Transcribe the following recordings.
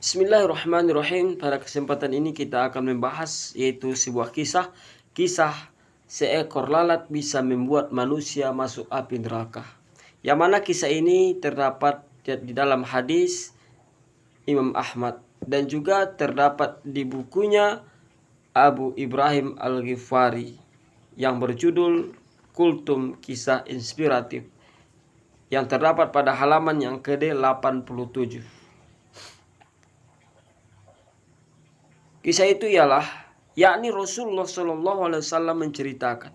Bismillahirrahmanirrahim. Pada kesempatan ini kita akan membahas yaitu sebuah kisah seekor lalat bisa membuat manusia masuk api neraka. Yang mana kisah ini terdapat di dalam hadis Imam Ahmad dan juga terdapat di bukunya Abu Ibrahim Al-Ghifari yang berjudul Kultum Kisah Inspiratif yang terdapat pada halaman yang ke-87. Kisah itu ialah, yakni Rasulullah SAW menceritakan,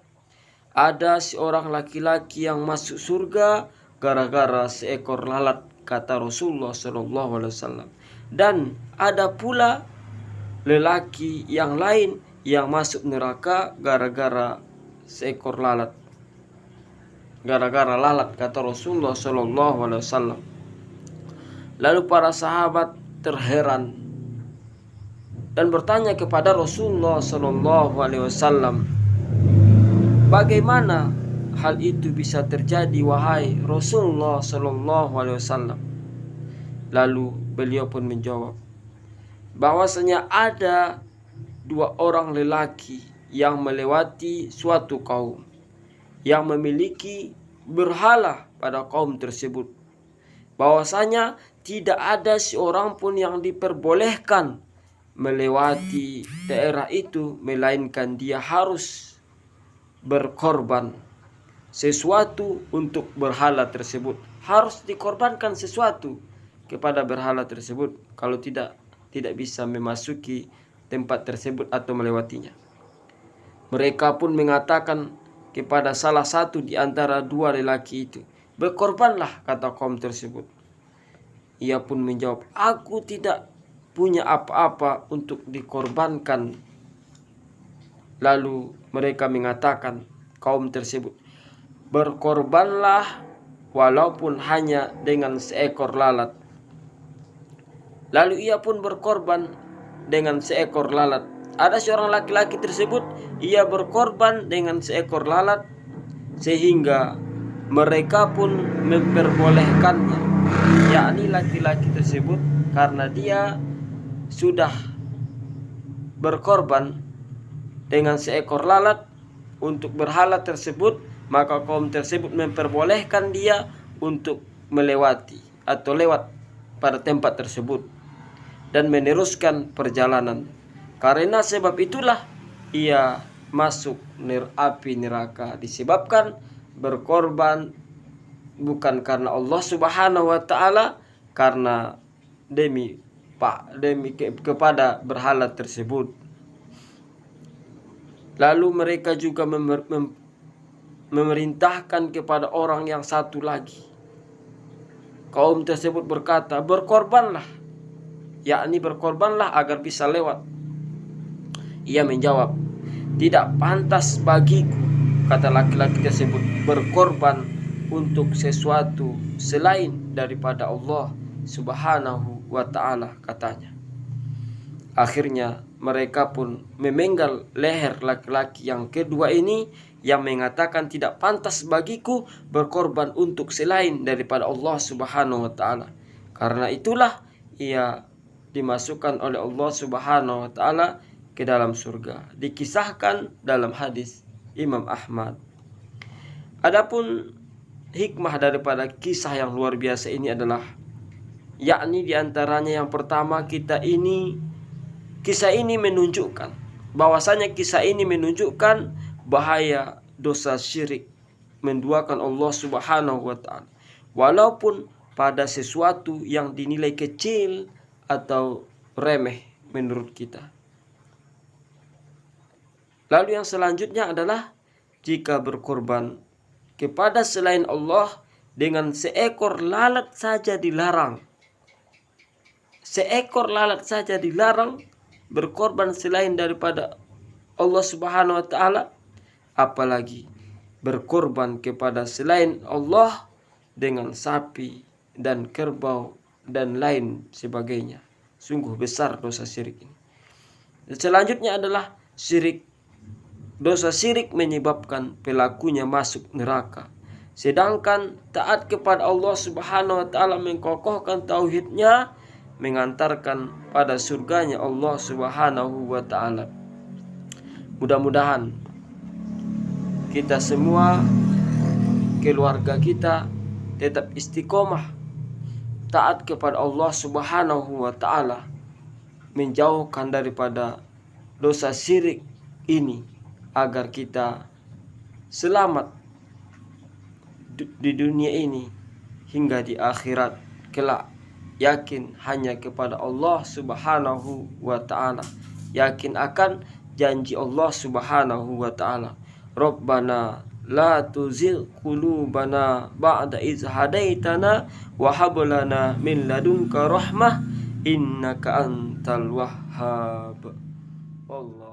ada seorang laki-laki yang masuk surga gara-gara seekor lalat, kata Rasulullah SAW. Dan ada pula lelaki yang lain yang masuk neraka gara-gara seekor lalat. Gara-gara lalat, kata Rasulullah SAW. Lalu para sahabat terheran dan bertanya kepada Rasulullah SAW, bagaimana hal itu bisa terjadi wahai Rasulullah SAW? Lalu beliau pun menjawab bahwasanya ada dua orang lelaki yang melewati suatu kaum yang memiliki berhala pada kaum tersebut, bahwasanya tidak ada seorang pun yang diperbolehkan melewati daerah itu melainkan dia harus berkorban sesuatu untuk berhala tersebut. Harus dikorbankan sesuatu kepada berhala tersebut, kalau tidak bisa memasuki tempat tersebut atau melewatinya. Mereka pun mengatakan kepada salah satu di antara dua lelaki itu, berkorbanlah, kata kaum tersebut. Ia pun menjawab, aku tidak punya apa-apa untuk dikorbankan. Lalu mereka mengatakan, kaum tersebut, berkorbanlah walaupun hanya dengan seekor lalat. Lalu ia pun berkorban dengan seekor lalat. Ada seorang laki-laki tersebut, ia berkorban dengan seekor lalat sehingga mereka pun memperbolehkannya, yakni laki-laki tersebut, karena dia sudah berkorban dengan seekor lalat untuk berhala tersebut, maka kaum tersebut memperbolehkan dia untuk melewati atau lewat pada tempat tersebut dan meneruskan perjalanan. Karena sebab itulah ia masuk api neraka, disebabkan berkorban bukan karena Allah Subhanahu wa taala, karena demi kepada berhala tersebut. Lalu mereka juga memerintahkan kepada orang yang satu lagi. Kaum tersebut berkata, berkorbanlah, yakni berkorbanlah agar bisa lewat. Ia menjawab, tidak pantas bagiku, kata laki-laki tersebut, berkorban untuk sesuatu selain daripada Allah Subhanahu wa ta'ala, katanya. Akhirnya mereka pun memenggal leher laki-laki yang kedua ini yang mengatakan tidak pantas bagiku berkorban untuk selain daripada Allah Subhanahu wa ta'ala. Karena itulah ia dimasukkan oleh Allah Subhanahu wa ta'ala ke dalam surga. Dikisahkan dalam hadis Imam Ahmad. Adapun hikmah daripada kisah yang luar biasa ini adalah, yakni diantaranya yang pertama, kisah ini menunjukkan bahwasanya kisah ini menunjukkan bahaya dosa syirik, menduakan Allah Subhanahu wa ta'ala, walaupun pada sesuatu yang dinilai kecil atau remeh menurut kita. Lalu yang selanjutnya adalah, jika berkorban kepada selain Allah dengan seekor lalat saja dilarang. Seekor lalat saja dilarang berkorban selain daripada Allah Subhanahu wa ta'ala, apalagi berkorban kepada selain Allah dengan sapi dan kerbau dan lain sebagainya. Sungguh besar dosa syirik ini. Dan selanjutnya adalah syirik. Dosa syirik menyebabkan pelakunya masuk neraka. Sedangkan taat kepada Allah Subhanahu wa ta'ala, mengkokohkan tauhidnya, mengantarkan pada surganya Allah Subhanahu wa ta'ala. Mudah-mudahan kita semua, keluarga kita tetap istiqomah taat kepada Allah Subhanahu wa ta'ala, menjauhkan daripada dosa syirik ini, agar kita selamat di dunia ini hingga di akhirat kelak. Yakin hanya kepada Allah Subhanahu wa ta'ala, yakin akan janji Allah Subhanahu wa ta'ala. Rabbana la tuzigh qulubana ba'da idh hadaitana wa hab lana min ladunka rahmah innaka antal wahhab. Allah